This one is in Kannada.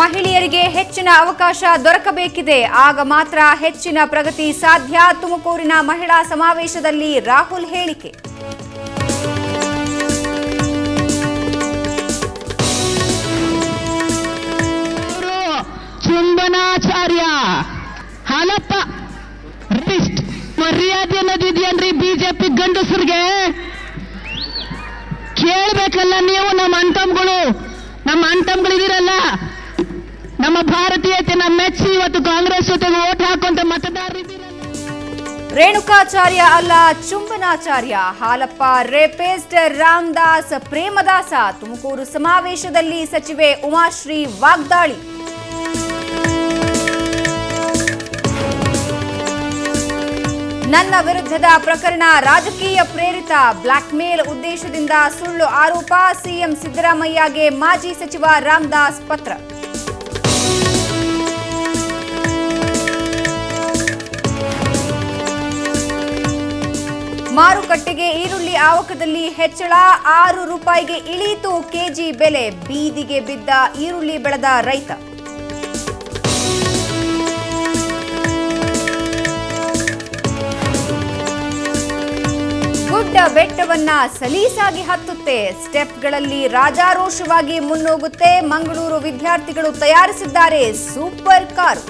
ಮಹಿಳೆಯರಿಗೆ ಹೆಚ್ಚಿನ ಅವಕಾಶ ದೊರಕಬೇಕಿದೆ, ಆಗ ಮಾತ್ರ ಹೆಚ್ಚಿನ ಪ್ರಗತಿ ಸಾಧ್ಯ. ತುಮಕೂರಿನ ಮಹಿಳಾ ಸಮಾವೇಶದಲ್ಲಿ ರಾಹುಲ್ ಹೇಳಿಕೆ. ಚುಂಬನಾಚಾರ್ಯ ಹಾಲಪ್ಪ ಮರ್ಯಾದೆ ಅನ್ನೋದಿದೆಯನ್ರಿ ಬಿಜೆಪಿ ಗಂಡಸರಿಗೆ ಕೇಳಬೇಕಲ್ಲ. ನೀವು ನಮ್ಮ ಅಣ್ತಮ್ಗಳಿದಿರಲ್ಲ, ನಮ್ಮ ಭಾರತೀಯತೆನ ಮೆಚ್ಚಿ ಇವತ್ತು ಕಾಂಗ್ರೆಸ್ ಜೊತೆಗೆ ಓಟ್ ಹಾಕುವಂತ ಮತದಾರರಿದ್ದೀರಲ್ಲ. ರೇಣುಕಾಚಾರ್ಯ ಅಲ್ಲ ಚುಂಬನಾಚಾರ್ಯ, ಹಾಲಪ್ಪ ರೇಪಿಸ್ಟ್ ರಾಮದಾಸ್ ಪ್ರೇಮದಾಸ. ತುಮಕೂರು ಸಮಾವೇಶದಲ್ಲಿ ಸಚಿವೆ ಉಮಾಶ್ರೀ ವಾಗ್ದಾಳಿ. ನನ್ನ ವಿರುದ್ಧದ ಪ್ರಕರಣ ರಾಜಕೀಯ ಪ್ರೇರಿತ, ಬ್ಲಾಕ್ ಮೇಲ್ ಉದ್ದೇಶದಿಂದ ಸುಳ್ಳು ಆರೋಪ. ಸಿಎಂ ಸಿದ್ದರಾಮಯ್ಯಗೆ ಮಾಜಿ ಸಚಿವ ರಾಮದಾಸ್ ಪತ್ರ. ಮಾರುಕಟ್ಟೆಗೆ ಈರುಳ್ಳಿ ಆವಕದಲ್ಲಿ ಹೆಚ್ಚಳ, 6 ರೂಪಾಯಿಗೆ ಇಳಿಯಿತು ಕೆಜಿ ಬೆಲೆ. ಬೀದಿಗೆ ಬಿದ್ದ ಈರುಳ್ಳಿ ಬೆಳೆದ ರೈತ. ಗುಡ್ಡ ಬೆಟ್ಟವನ್ನ ಸಲೀಸಾಗಿ ಹತ್ತುತ್ತೆ, ಸ್ಟೆಪ್ಗಳಲ್ಲಿ ರಾಜಾರೋಷವಾಗಿ ಮುನ್ನೋಗುತ್ತೆ. ಮಂಗಳೂರು ವಿದ್ಯಾರ್ಥಿಗಳು ತಯಾರಿಸಿದ್ದಾರೆ ಸೂಪರ್ ಕಾರು.